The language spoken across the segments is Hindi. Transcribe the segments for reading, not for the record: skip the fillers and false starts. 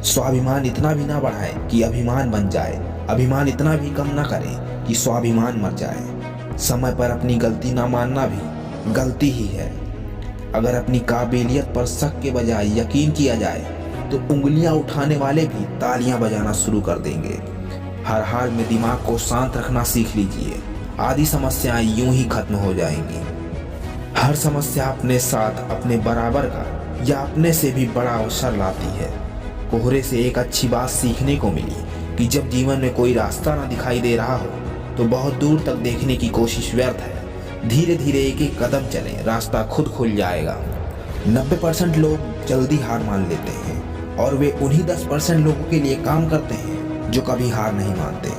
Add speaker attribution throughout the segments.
Speaker 1: स्वाभिमान इतना भी ना बढ़ाए कि अभिमान बन जाए, अभिमान इतना भी कम ना करे कि स्वाभिमान मर जाए। समय पर अपनी गलती ना मानना भी गलती ही है। अगर अपनी काबिलियत पर शक के बजाय यकीन किया जाए तो उंगलियां उठाने वाले भी तालियां बजाना शुरू कर देंगे। हर हाल में दिमाग को शांत रखना सीख लीजिए, आधी समस्याएं यूं ही खत्म हो जाएंगी। हर समस्या अपने साथ अपने बराबर का या अपने से भी बड़ा अवसर लाती है। कोहरे से एक अच्छी बात सीखने को मिली कि जब जीवन में कोई रास्ता ना दिखाई दे रहा हो तो बहुत दूर तक देखने की कोशिश व्यर्थ है। धीरे धीरे एक एक कदम चले, रास्ता खुद खुल जाएगा। 90% लोग जल्दी हार मान लेते हैं और वे उन्हीं 10% लोगों के लिए काम करते हैं जो कभी हार नहीं मानते।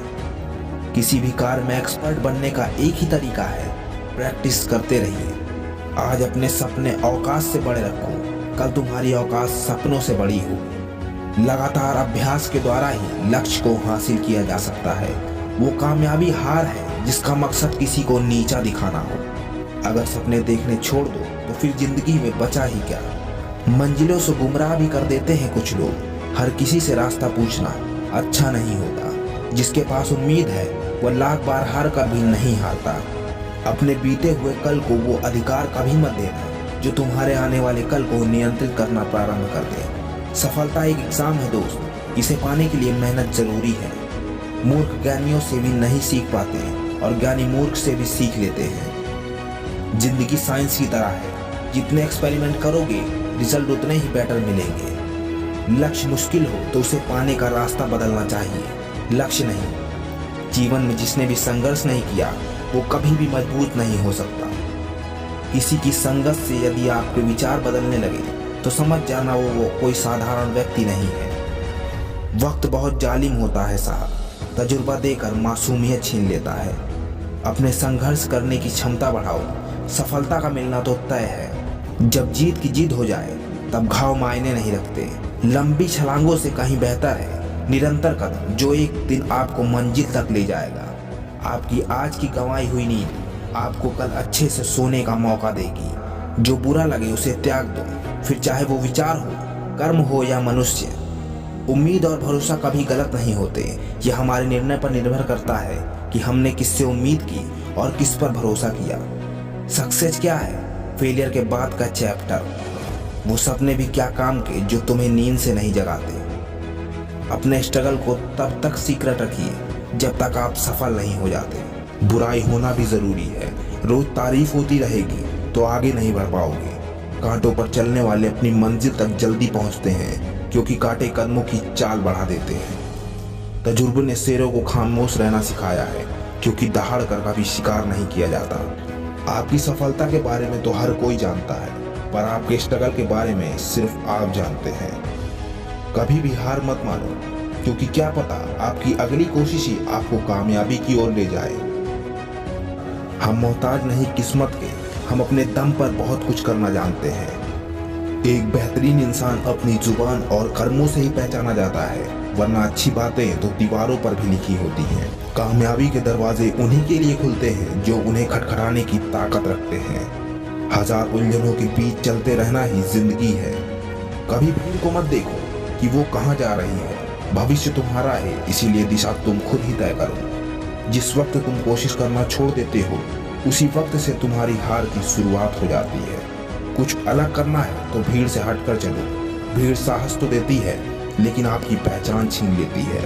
Speaker 1: किसी भी कार्य में एक्सपर्ट बनने का एक ही तरीका है, प्रैक्टिस करते रहिए। आज अपने सपने औकात से बड़े रखो, कल तुम्हारी औकात सपनों से बड़ी हो। लगातार अभ्यास के द्वारा ही लक्ष्य को हासिल किया जा सकता है। वो कामयाबी हार है जिसका मकसद किसी को नीचा दिखाना हो। अगर सपने देखने छोड़ दो तो फिर जिंदगी में बचा ही क्या। मंजिलों से गुमराह भी कर देते हैं कुछ लोग। हर किसी से रास्ता पूछना अच्छा नहीं होता। जिसके पास उम्मीद है वह लाख बार हार कर भी नहीं हारता। अपने बीते हुए कल को वो अधिकार कभी मत देना जो तुम्हारे आने वाले कल को नियंत्रित करना प्रारंभ कर दे। सफलता एक एग्जाम है दोस्त, इसे पाने के लिए मेहनत जरूरी है। मूर्ख ज्ञानियों से भी नहीं सीख पाते और ज्ञानी मूर्ख से भी सीख लेते हैं। जिंदगी साइंस की तरह है, जितने एक्सपेरिमेंट करोगे रिजल्ट उतने ही बेटर मिलेंगे। लक्ष्य मुश्किल हो तो उसे पाने का रास्ता बदलना चाहिए, लक्ष्य नहीं। जीवन में जिसने भी संघर्ष नहीं किया वो कभी भी मजबूत नहीं हो सकता। किसी की संगत से यदि आपके विचार बदलने लगे तो समझ जाना वो कोई साधारण व्यक्ति नहीं है। वक्त बहुत जालिम होता है साहब, तजुर्बा देकर मासूमियत छीन लेता है। अपने संघर्ष करने की क्षमता बढ़ाओ, सफलता का मिलना तो तय है। जब जीत की जीत हो जाए तब घाव मायने नहीं रखते। लंबी छलांगों से कहीं बेहतर है निरंतर कदम जो एक दिन आपको मंजिल तक ले जाएगा। आपकी आज की गंवाई हुई नींद आपको कल अच्छे से सोने का मौका देगी। जो बुरा लगे उसे त्याग दो, फिर चाहे वो विचार हो, कर्म हो या मनुष्य। उम्मीद और भरोसा कभी गलत नहीं होते। यह हमारे निर्णय पर निर्भर करता है कि हमने किससे उम्मीद की और किस पर भरोसा किया। सक्सेस क्या है? फेलियर के बाद का चैप्टर। वो सपने भी क्या काम के जो तुम्हें नींद से नहीं जगाते। अपने स्ट्रगल को तब तक सीक्रेट रखिए जब तक आप सफल नहीं हो जाते। बुराई होना भी जरूरी है, रोज तारीफ होती रहेगी तो आगे नहीं बढ़ पाओगे। कांटों पर चलने वाले अपनी मंजिल तक जल्दी पहुंचते हैं क्योंकि कांटे कदमों की चाल बढ़ा देते हैं। तजुर्बे ने शेरों को खामोश रहना सिखाया है क्योंकि दहाड़ कर कभी शिकार नहीं किया जाता। आपकी सफलता के बारे में तो हर कोई जानता है, पर आपके स्ट्रगल के बारे में सिर्फ आप जानते हैं। कभी भी हार मत मानो क्योंकि क्या पता आपकी अगली कोशिश ही आपको कामयाबी की ओर ले जाए। हम मोहताज नहीं किस्मत के, हम अपने दम पर बहुत कुछ करना जानते हैं। एक बेहतरीन इंसान अपनी जुबान और कर्मों से ही पहचाना जाता है, वरना अच्छी बातें तो दीवारों पर भी लिखी होती हैं। कामयाबी के दरवाजे उन्हीं के लिए खुलते हैं जो उन्हें खटखटाने की ताकत रखते हैं। हजार उलझनों के बीच चलते रहना ही जिंदगी है। कभी भीड़ को मत देखो कि वो कहाँ जा रही है। भविष्य तुम्हारा है, इसीलिए दिशा तुम खुद ही तय करो। जिस वक्त तुम कोशिश करना छोड़ देते हो उसी वक्त से तुम्हारी हार की शुरुआत हो जाती है। कुछ अलग करना है तो भीड़ से हटकर चलो। भीड़ साहस तो देती है लेकिन आपकी पहचान छीन लेती है।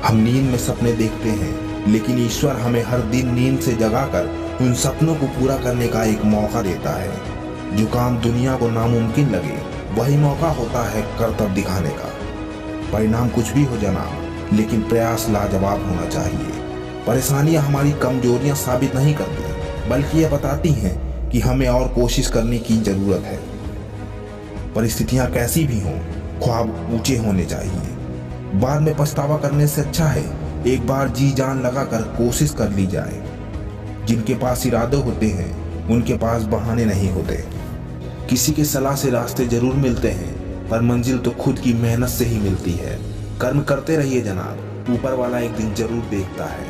Speaker 1: हम नींद में सपने देखते हैं लेकिन ईश्वर हमें हर दिन नींद से जगाकर उन सपनों को पूरा करने का एक मौका देता है। जो काम दुनिया को नामुमकिन लगे वही मौका होता है करतब दिखाने का। परिणाम कुछ भी हो जनाब, लेकिन प्रयास लाजवाब होना चाहिए। परेशानियां हमारी कमजोरियां साबित नहीं करती बल्कि ये बताती हैं कि हमें और कोशिश करने की जरूरत है। परिस्थितियां कैसी भी हों, ख्वाब ऊंचे होने चाहिए। बाद में पछतावा करने से अच्छा है एक बार जी जान लगाकर कोशिश कर ली जाए। जिनके पास इरादे होते हैं उनके पास बहाने नहीं होते। किसी के सलाह से रास्ते जरूर मिलते हैं पर मंजिल तो खुद की मेहनत से ही मिलती है। कर्म करते रहिए जनाब, ऊपर वाला एक दिन जरूर देखता है।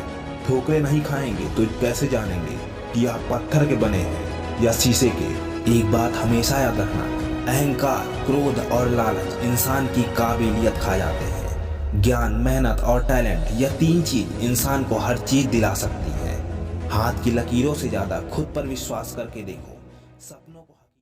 Speaker 1: ठोकरे नहीं खाएंगे तो कैसे जानेंगे कि आप पत्थर के बने हैं या शीशे के। एक बात हमेशा याद रखना, अहंकार क्रोध और लालच इंसान की काबिलियत खा जाते हैं। ज्ञान, मेहनत और टैलेंट, यह 3 चीज इंसान को हर चीज दिला सकती है। हाथ की लकीरों से ज्यादा खुद पर विश्वास करके देखो।